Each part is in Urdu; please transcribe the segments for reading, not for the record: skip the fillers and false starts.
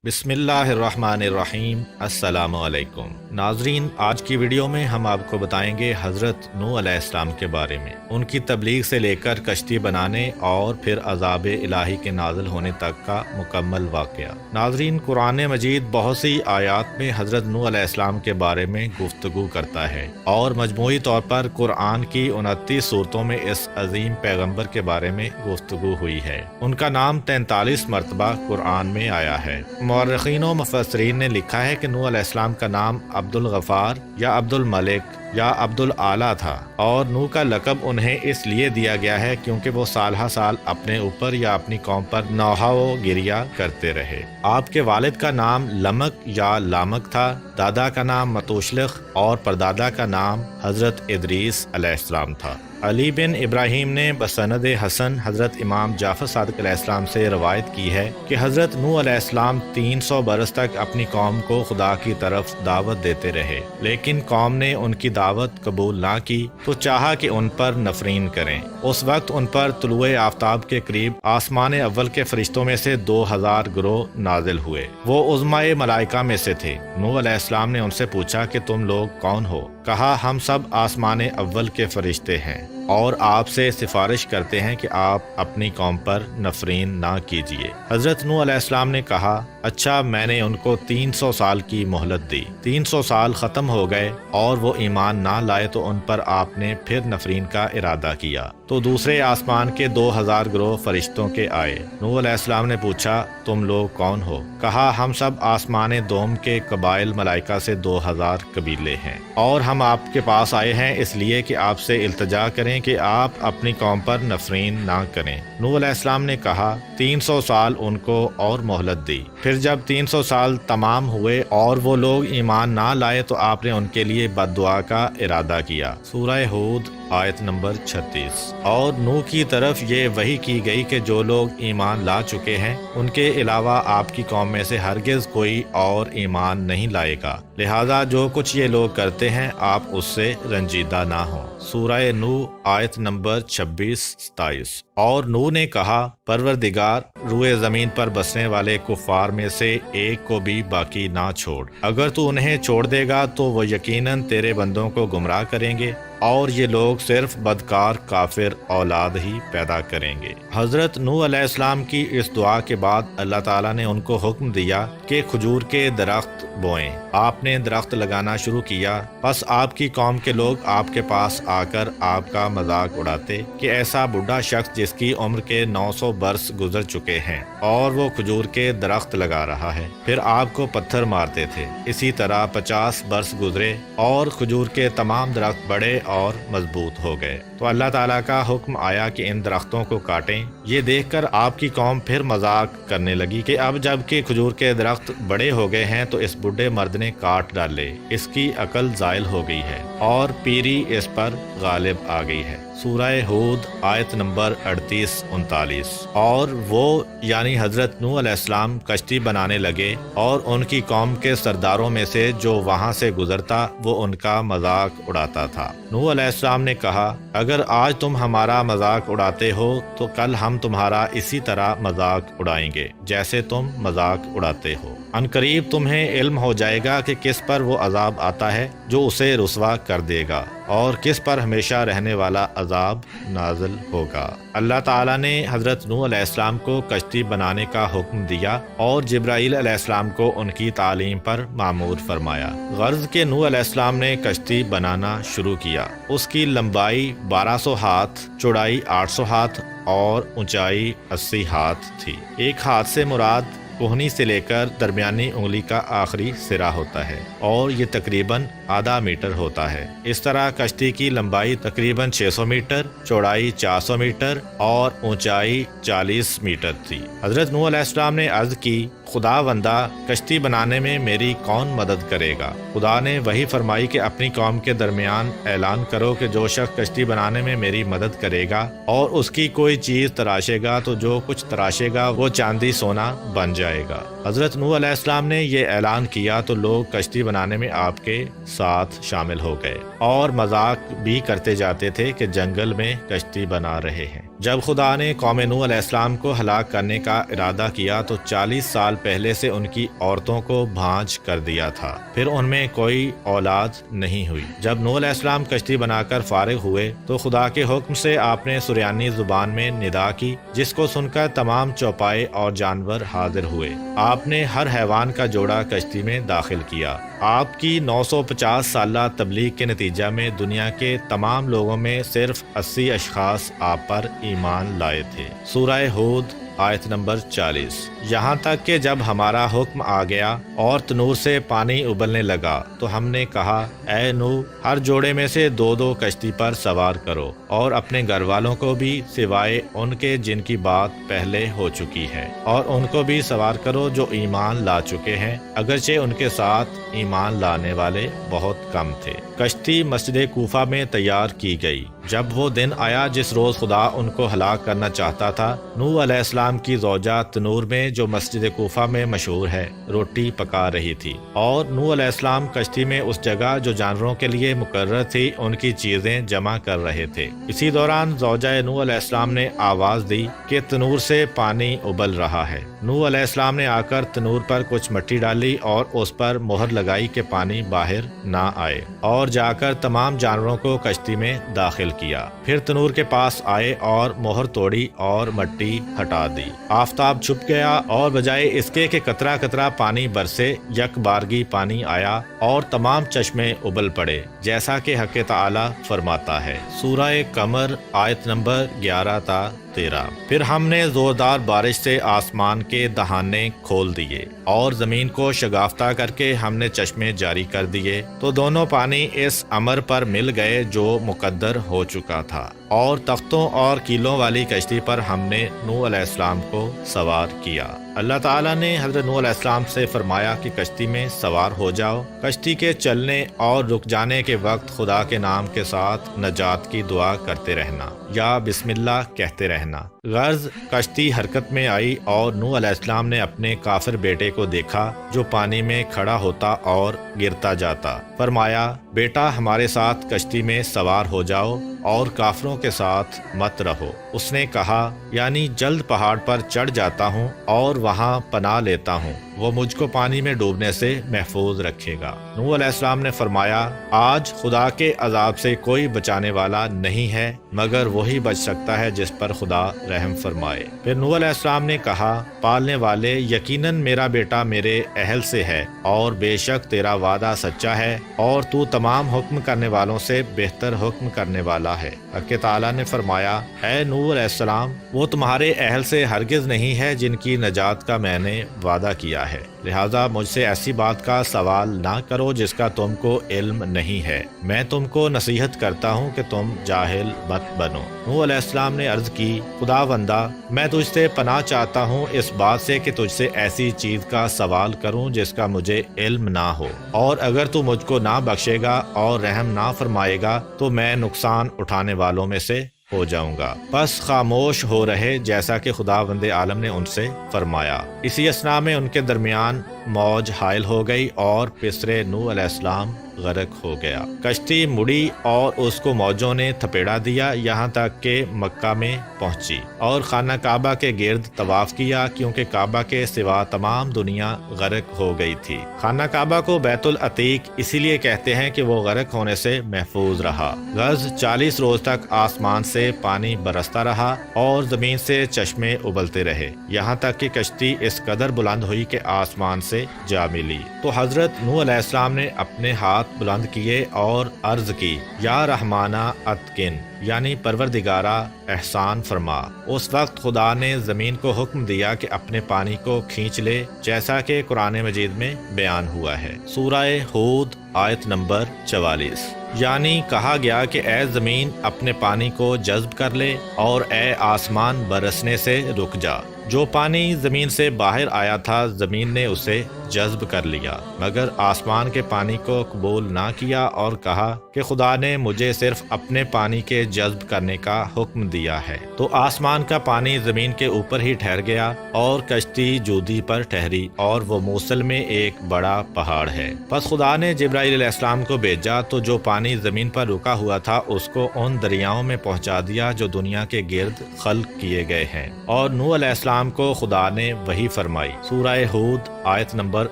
بسم اللہ الرحمن الرحیم۔ السلام علیکم ناظرین، آج کی ویڈیو میں ہم آپ کو بتائیں گے حضرت نوح علیہ السلام کے بارے میں، ان کی تبلیغ سے لے کر کشتی بنانے اور پھر عذاب الہی کے نازل ہونے تک کا مکمل واقعہ۔ ناظرین، قرآن مجید بہت سی آیات میں حضرت نوح علیہ السلام کے بارے میں گفتگو کرتا ہے اور مجموعی طور پر قرآن کی 29 صورتوں میں اس عظیم پیغمبر کے بارے میں گفتگو ہوئی ہے۔ ان کا نام 43 مرتبہ قرآن میں آیا ہے۔ مورخین و مفسرین نے لکھا ہے کہ نوح علیہ السلام کا نام عبد الغفار یا عبد الملک یا عبد العالی تھا، اور نوح کا لقب انہیں اس لیے دیا گیا ہے کیونکہ وہ سال ہر سال اپنے اوپر یا اپنی قوم پر نوحہ و گریہ کرتے رہے۔ آپ کے والد کا نام لمک یا لامک تھا، دادا کا نام متوشلخ اور پردادا کا نام حضرت ادریس علیہ السلام تھا۔ علی بن ابراہیم نے بسند حسن حضرت امام جعفر صادق علیہ السلام سے روایت کی ہے کہ حضرت نوح علیہ السلام 300 برس تک اپنی قوم کو خدا کی طرف دعوت دیتے رہے، لیکن قوم نے ان کی دعوت قبول نہ کی تو چاہا کہ ان پر نفرین کریں۔ اس وقت ان پر طلوع آفتاب کے قریب آسمان اول کے فرشتوں میں سے 2000 گروہ نازل ہوئے۔ وہ عظمائے ملائکہ میں سے تھے۔ نوح علیہ السلام نے ان سے پوچھا کہ تم لوگ کون ہو؟ کہا، ہم سب آسمان اول کے فرشتے ہیں اور آپ سے سفارش کرتے ہیں کہ آپ اپنی قوم پر نفرین نہ کیجیے۔ حضرت نوح علیہ السلام نے کہا، اچھا، میں نے ان کو 300 سال کی مہلت دی۔ 300 سال ختم ہو گئے اور وہ ایمان نہ لائے تو ان پر آپ نے پھر نفرین کا ارادہ کیا تو دوسرے آسمان کے 2000 گروہ فرشتوں کے آئے۔ نوح علیہ السلام نے پوچھا، تم لوگ کون ہو؟ کہا، ہم سب آسمان دوم کے قبائل ملائکہ سے 2000 قبیلے ہیں، اور ہم آپ کے پاس آئے ہیں اس لیے کہ آپ سے التجا کریں کہ آپ اپنی قوم پر نفرین نہ کریں۔ نوح علیہ السلام نے کہا، 300 سال ان کو اور مہلت دی۔ پھر جب 300 سال تمام ہوئے اور وہ لوگ ایمان نہ لائے تو آپ نے ان کے لیے بد دعا کا ارادہ کیا۔ سورہ ہود آیت نمبر 36۔ اور نوح کی طرف یہ وحی کی گئی کہ جو لوگ ایمان لا چکے ہیں ان کے علاوہ آپ کی قوم میں سے ہرگز کوئی اور ایمان نہیں لائے گا، لہذا جو کچھ یہ لوگ کرتے ہیں آپ اس سے رنجیدہ نہ ہوں۔ سورہ نوح آیت نمبر 26-27۔ اور نوح نے کہا، پروردگار، روئے زمین پر بسنے والے کفار میں سے ایک کو بھی باقی نہ چھوڑ۔ اگر تو انہیں چھوڑ دے گا تو وہ یقیناً تیرے بندوں کو گمراہ کریں گے اور یہ لوگ صرف بدکار کافر اولاد ہی پیدا کریں گے۔ حضرت نوح علیہ السلام کی اس دعا کے بعد اللہ تعالیٰ نے ان کو حکم دیا کہ کھجور کے درخت بوئیں۔ آپ نے درخت لگانا شروع کیا، پس آپ کی قوم کے لوگ آپ کے پاس آ کر آپ کا مذاق اڑاتے کہ ایسا بوڑھا شخص جس کی عمر کے 900 برس گزر چکے ہیں اور وہ کھجور کے درخت لگا رہا ہے، پھر آپ کو پتھر مارتے تھے۔ اسی طرح 50 برس گزرے اور کھجور کے تمام درخت بڑے اور مضبوط ہو گئے تو اللہ تعالیٰ کا حکم آیا کہ ان درختوں کو کاٹیں۔ یہ دیکھ کر آپ کی قوم پھر مذاق کرنے لگی کہ اب جب کہ کھجور کے درخت بڑے ہو گئے ہیں تو اس بوڑھے مرد نے کاٹ ڈالے، اس کی عقل زائل ہو گئی ہے اور پیری اس پر غالب آ گئی ہے۔ سورہ ہود آیت نمبر 38-39۔ اور وہ یعنی حضرت نوح علیہ السلام کشتی بنانے لگے اور ان کی قوم کے سرداروں میں سے جو وہاں سے گزرتا وہ ان کا مذاق اڑاتا تھا۔ نوح علیہ السلام نے کہا، اگر آج تم ہمارا مذاق اڑاتے ہو تو کل ہم تمہارا اسی طرح مذاق اڑائیں گے جیسے تم مذاق اڑاتے ہو۔ ان قریب تمہیں علم ہو جائے گا کہ کس پر وہ عذاب آتا ہے جو اسے رسوا کر دے گا اور کس پر ہمیشہ رہنے والا عذاب نازل ہوگا۔ اللہ تعالیٰ نے حضرت نوح علیہ السلام کو کشتی بنانے کا حکم دیا اور جبرائیل علیہ السلام کو ان کی تعلیم پر مامور فرمایا۔ غرض کہ نوح علیہ السلام نے کشتی بنانا شروع کیا۔ اس کی لمبائی 1200 ہاتھ، چوڑائی 800 ہاتھ اور اونچائی 80 ہاتھ تھی۔ ایک ہاتھ سے مراد کوہنی سے لے کر درمیانی انگلی کا آخری سرا ہوتا ہے اور یہ تقریباً آدھا میٹر ہوتا ہے۔ اس طرح کشتی کی لمبائی تقریباً 600 میٹر، چوڑائی 400 میٹر اور اونچائی 40 میٹر تھی۔ حضرت نوح علیہ السلام نے عرض کی، خدا بندہ، کشتی بنانے میں میری کون مدد کرے گا؟ خدا نے وہی فرمائی کہ اپنی قوم کے درمیان اعلان کرو کہ جو شخص کشتی بنانے میں میری مدد کرے گا اور اس کی کوئی چیز تراشے گا تو جو کچھ تراشے گا وہ چاندی سونا بن جائے گا۔ حضرت نوح علیہ السلام نے یہ اعلان کیا تو لوگ کشتی بنانے میں آپ کے ساتھ شامل ہو گئے اور مذاق بھی کرتے جاتے تھے کہ جنگل میں کشتی بنا رہے ہیں۔ جب خدا نے قوم نوح علیہ السلام کو ہلاک کرنے کا ارادہ کیا تو 40 سال پہلے سے ان کی عورتوں کو بھانج کر دیا تھا، پھر ان میں کوئی اولاد نہیں ہوئی۔ جب نوح علیہ السلام کشتی بنا کر فارغ ہوئے تو خدا کے حکم سے آپ نے سریانی زبان میں ندا کی، جس کو سن کر تمام چوپائے اور جانور حاضر ہوئے۔ آپ نے ہر حیوان کا جوڑا کشتی میں داخل کیا۔ آپ کی 950 سالہ تبلیغ کے نتیجہ میں دنیا کے تمام لوگوں میں صرف 80 اشخاص آپ پر ایمان لائے تھے۔ سورہ ہود آیت نمبر 40۔ یہاں تک کہ جب ہمارا حکم آ گیا اور تنور سے پانی ابلنے لگا تو ہم نے کہا، اے نوح، ہر جوڑے میں سے 2 کشتی پر سوار کرو اور اپنے گھر والوں کو بھی سوائے ان کے جن کی بات پہلے ہو چکی ہے، اور ان کو بھی سوار کرو جو ایمان لا چکے ہیں، اگرچہ ان کے ساتھ ایمان لانے والے بہت کم تھے۔ کشتی مسجد کوفہ میں تیار کی گئی۔ جب وہ دن آیا جس روز خدا ان کو ہلاک کرنا چاہتا تھا، نوح علیہ السلام کی زوجہ تنور میں جو مسجد کوفہ میں مشہور ہے روٹی پکا رہی تھی، اور نوح علیہ السلام کشتی میں اس جگہ جو جانوروں کے لیے مقرر تھی ان کی چیزیں جمع کر رہے تھے۔ اسی دوران زوجہ نوح علیہ السلام نے آواز دی کہ تنور سے پانی ابل رہا ہے۔ نوح علیہ السلام نے آ کر تنور پر کچھ مٹی ڈالی اور اس پر مہر لگائی کہ پانی باہر نہ آئے، اور جا کر تمام جانوروں کو کشتی میں داخل کیا۔ پھر تنور کے پاس آئے اور مہر توڑی اور مٹی ہٹا دی۔ آفتاب چھپ گیا اور بجائے اس کے کہ قطرہ قطرہ پانی برسے، یک بارگی پانی آیا اور تمام چشمے ابل پڑے، جیسا کہ حق تعالی فرماتا ہے۔ سورہ قمر آیت نمبر 11 تا 13۔ پھر ہم نے زوردار بارش سے آسمان کے دہانے کھول دیے اور زمین کو شگافتہ کر کے ہم نے چشمے جاری کر دیے، تو دونوں پانی اس امر پر مل گئے جو مقدر ہو چکا تھا، اور تختوں اور کیلوں والی کشتی پر ہم نے نوح علیہ السلام کو سوار کیا۔ اللہ تعالیٰ نے حضرت نوح علیہ السلام سے فرمایا کہ کشتی میں سوار ہو جاؤ۔ کشتی کے چلنے اور رک جانے کے وقت خدا کے نام کے ساتھ نجات کی دعا کرتے رہنا یا بسم اللہ کہتے رہنا۔ غرض کشتی حرکت میں آئی اور نوح علیہ السلام نے اپنے کافر بیٹے کو دیکھا جو پانی میں کھڑا ہوتا اور گرتا جاتا۔ فرمایا، بیٹا ہمارے ساتھ کشتی میں سوار ہو جاؤ اور کافروں کے ساتھ مت رہو۔ اس نے کہا، یعنی جلد پہاڑ پر چڑھ جاتا ہوں اور وہاں پناہ لیتا ہوں، وہ مجھ کو پانی میں ڈوبنے سے محفوظ رکھے گا۔ نوح علیہ السلام نے فرمایا، آج خدا کے عذاب سے کوئی بچانے والا نہیں ہے مگر وہی بچ سکتا ہے جس پر خدا رحم فرمائے۔ پھر نوح علیہ السلام نے کہا، پالنے والے، یقیناً میرا بیٹا میرے اہل سے ہے، اور بے شک تیرا وعدہ سچا ہے، اور تو تمام حکم کرنے والوں سے بہتر حکم کرنے والا ہے۔ حق تعالیٰ نے فرمایا، اے نوح علیہ السلام، وہ تمہارے اہل سے ہرگز نہیں ہے جن کی نجات کا میں نے وعدہ کیا ہے، لہذا مجھ سے ایسی بات کا سوال نہ کرو جس کا تم کو علم نہیں ہے۔ میں تم کو نصیحت کرتا ہوں کہ تم جاہل مت بنو۔ نوح علیہ السلام نے عرض کی، خدا بندہ، میں تجھ سے پناہ چاہتا ہوں اس بات سے کہ تجھ سے ایسی چیز کا سوال کروں جس کا مجھے علم نہ ہو، اور اگر تو مجھ کو نہ بخشے گا اور رحم نہ فرمائے گا تو میں نقصان اٹھانے والوں میں سے ہو جاؤں گا۔ بس خاموش ہو رہے جیسا کہ خداوند عالم نے ان سے فرمایا۔ اسی اثنا میں ان کے درمیان موج حائل ہو گئی اور پسرے نوح علیہ السلام غرق ہو گیا۔ کشتی مڑی اور اس کو موجوں نے تھپیڑا دیا یہاں تک کہ مکہ میں پہنچی، اور خانہ کعبہ کے گرد طواف کیا کیونکہ کعبہ کے سوا تمام دنیا غرق ہو گئی تھی۔ خانہ کعبہ کو بیت العتیق اسی لیے کہتے ہیں کہ وہ غرق ہونے سے محفوظ رہا۔ غرض 40 روز تک آسمان سے پانی برستا رہا اور زمین سے چشمے ابلتے رہے، یہاں تک کہ کشتی اس قدر بلند ہوئی کہ آسمان سے جا ملی۔ تو حضرت نوح علیہ السلام نے اپنے ہاتھ بلند کیے اور عرض کی، یا رحمانہ اتقن، یعنی پروردگارہ احسان فرما۔ اس وقت خدا نے زمین کو حکم دیا کہ اپنے پانی کو کھینچ لے، جیسا کہ قرآن مجید میں بیان ہوا ہے۔ سورہ ہود آیت نمبر 44۔ یعنی کہا گیا کہ اے زمین اپنے پانی کو جذب کر لے اور اے آسمان برسنے سے رک جا۔ جو پانی زمین سے باہر آیا تھا زمین نے اسے جذب کر لیا، مگر آسمان کے پانی کو قبول نہ کیا اور کہا کہ خدا نے مجھے صرف اپنے پانی کے جذب کرنے کا حکم دیا ہے۔ تو آسمان کا پانی زمین کے اوپر ہی ٹھہر گیا اور کشتی جودی پر ٹھہری، اور وہ موصل میں ایک بڑا پہاڑ ہے۔ پس خدا نے جبرائیل علیہ السلام کو بھیجا تو جو پانی زمین پر رکا ہوا تھا اس کو ان دریاؤں میں پہنچا دیا جو دنیا کے گرد خلق کیے گئے ہیں، اور نوح علیہ السلام کو خدا نے وحی فرمائی۔ سورہ ہود آیت نمبر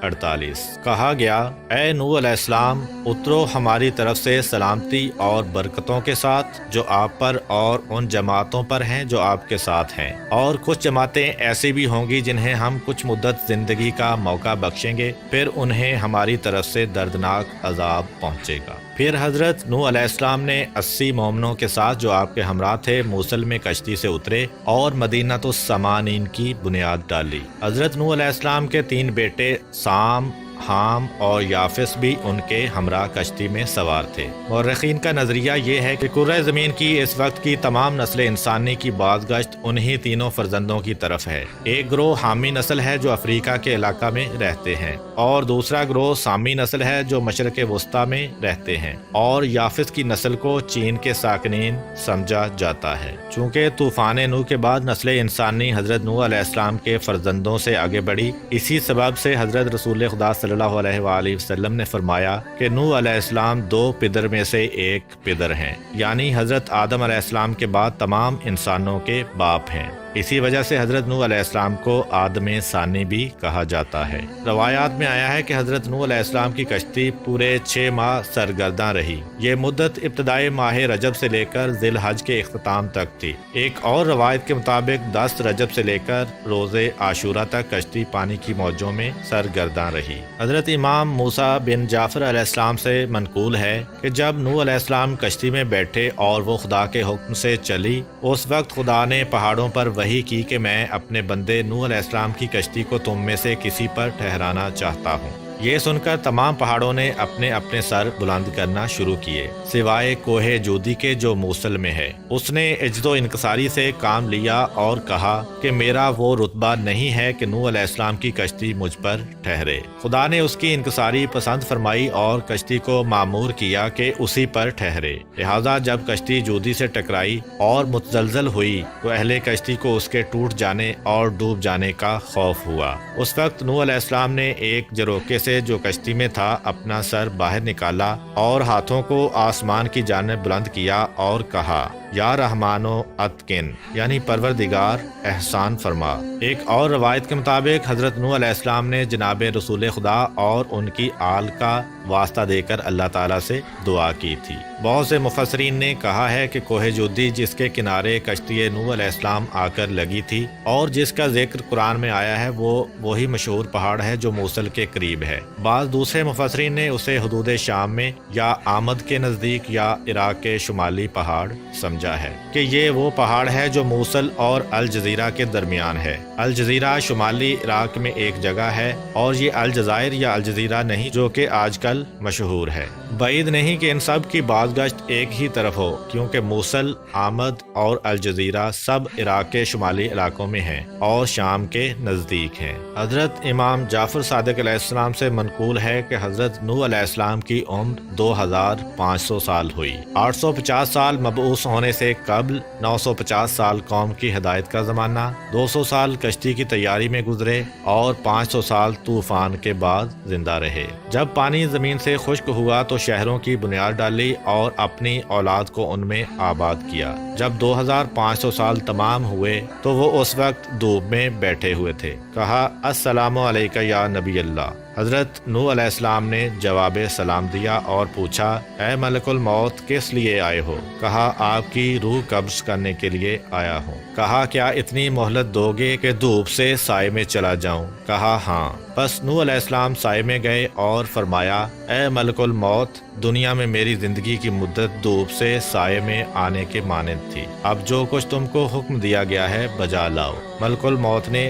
48۔ کہا گیا، اے نوح علیہ السلام، اترو ہماری طرف سے سلامتی اور برکتوں کے ساتھ جو آپ پر اور ان جماعتوں پر ہیں جو آپ کے ساتھ ہیں، اور کچھ جماعتیں ایسی بھی ہوں گی جنہیں ہم کچھ مدت زندگی کا موقع بخشیں گے، پھر انہیں ہماری طرف سے دردناک عذاب پہنچے گا۔ پھر حضرت نوح علیہ السلام نے 80 مومنوں کے ساتھ جو آپ کے ہمراہ تھے موصل میں کشتی سے اترے اور مدینہ السمانین کی بنیاد ڈالی۔ حضرت نوح علیہ السلام کے 3 بیٹے سام، حام اور یافس بھی ان کے ہمراہ کشتی میں سوار تھے۔ مورخین کا نظریہ یہ ہے کہ کرۂ زمین کی اس وقت کی تمام نسل انسانی کی بازگشت انہی تینوں فرزندوں کی طرف ہے۔ ایک گروہ حامی نسل ہے جو افریقہ کے علاقہ میں رہتے ہیں، اور دوسرا گروہ سامی نسل ہے جو مشرق وسطیٰ میں رہتے ہیں، اور یافس کی نسل کو چین کے ساکنین سمجھا جاتا ہے۔ چونکہ طوفان نوح کے بعد نسل انسانی حضرت نوح علیہ السلام کے فرزندوں سے آگے بڑھی، اسی سبب سے حضرت رسول خدا صلی اللہ علیہ وآلہ وسلم نے فرمایا کہ نوح علیہ السلام 2 پدر میں سے ایک پدر ہیں، یعنی حضرت آدم علیہ السلام کے بعد تمام انسانوں کے باپ ہیں۔ اسی وجہ سے حضرت نوح علیہ السلام کو آدم ثانی بھی کہا جاتا ہے۔ روایات میں آیا ہے کہ حضرت نوح علیہ السلام کی کشتی پورے 6 ماہ سرگرداں رہی۔ یہ مدت ابتدائی ماہ رجب سے لے کر ذی الحج کے اختتام تک تھی۔ ایک اور روایت کے مطابق 10 رجب سے لے کر روز عاشورہ تک کشتی پانی کی موجوں میں سرگرداں رہی۔ حضرت امام موسیٰ بن جعفر علیہ السلام سے منقول ہے کہ جب نوح علیہ السلام کشتی میں بیٹھے اور وہ خدا کے حکم سے چلی، اس وقت خدا نے پہاڑوں پر وحی کی کہ میں اپنے بندے نوح علیہ السلام کی کشتی کو تم میں سے کسی پر ٹھہرانا چاہتا ہوں۔ یہ سن کر تمام پہاڑوں نے اپنے اپنے سر بلند کرنا شروع کیے، سوائے کوہ جودی کے جو موصل میں ہے۔ اس نے عجز و انکساری سے کام لیا اور کہا کہ میرا وہ رتبہ نہیں ہے کہ نوح علیہ السلام کی کشتی مجھ پر ٹھہرے۔ خدا نے اس کی انکساری پسند فرمائی اور کشتی کو معمور کیا کہ اسی پر ٹھہرے۔ لہذا جب کشتی جودی سے ٹکرائی اور متزلزل ہوئی تو اہل کشتی کو اس کے ٹوٹ جانے اور ڈوب جانے کا خوف ہوا۔ اس وقت نوح علیہ السلام نے ایک جروکے سے جو کشتی میں تھا اپنا سر باہر نکالا اور ہاتھوں کو آسمان کی جانب بلند کیا اور کہا، یا رحمانو اتقن، یعنی پروردگار احسان فرما۔ ایک اور روایت کے مطابق حضرت نوح علیہ السلام نے جناب رسول خدا اور ان کی آل کا واسطہ دے کر اللہ تعالیٰ سے دعا کی تھی۔ بہت سے مفسرین نے کہا ہے کہ کوہ جودی جس کے کنارے کشتی نوح علیہ السلام آ کر لگی تھی اور جس کا ذکر قرآن میں آیا ہے، وہ وہی مشہور پہاڑ ہے جو موصل کے قریب ہے۔ بعض دوسرے مفسرین نے اسے حدود شام میں یا آمد کے نزدیک یا عراق کے شمالی پہاڑ سمجھا ہے کہ یہ وہ پہاڑ ہے جو موصل اور الجزیرہ کے درمیان ہے۔ الجزیرہ شمالی عراق میں ایک جگہ ہے اور یہ الجزائر یا الجزیرہ نہیں جو کہ آج کل مشہور ہے۔ بعید نہیں کہ ان سب کی بازگشت ایک ہی طرف ہو، کیونکہ موصل، آمد اور الجزیرہ سب عراق کے شمالی علاقوں میں ہیں اور شام کے نزدیک ہیں۔ حضرت امام جعفر صادق علیہ السلام سے منقول ہے کہ حضرت نوح علیہ السلام کی عمر 2500 سال ہوئی۔ 850 سال مبعوث ہونے سے قبل، 950 سال قوم کی ہدایت کا زمانہ، 200 سال کشتی کی تیاری میں گزرے اور 500 سال طوفان کے بعد زندہ رہے۔ جب پانی زمین سے خشک ہوا تو شہروں کی بنیاد ڈالی اور اپنی اولاد کو ان میں آباد کیا۔ جب 2500 سال تمام ہوئے تو وہ اس وقت دھوپ میں بیٹھے ہوئے تھے۔ کہا، السلام علیکہ یا نبی اللہ۔ حضرت نوح علیہ السلام نے جواب سلام دیا اور پوچھا، اے ملک الموت، کس لیے آئے ہو؟ کہا، آپ کی روح قبض کرنے کے لیے آیا ہوں۔ کہا، کیا اتنی مہلت دو گے کہ دھوپ سے سائے میں چلا جاؤں؟ کہا، ہاں۔ پس نوح علیہ السلام سائے میں گئے اور فرمایا، اے ملک الموت، دنیا میں میری زندگی کی مدت دھوپ سے سائے میں آنے کے مانند تھی۔ اب جو کچھ تم کو حکم دیا گیا ہے بجا لاؤ۔ ملک الموت نے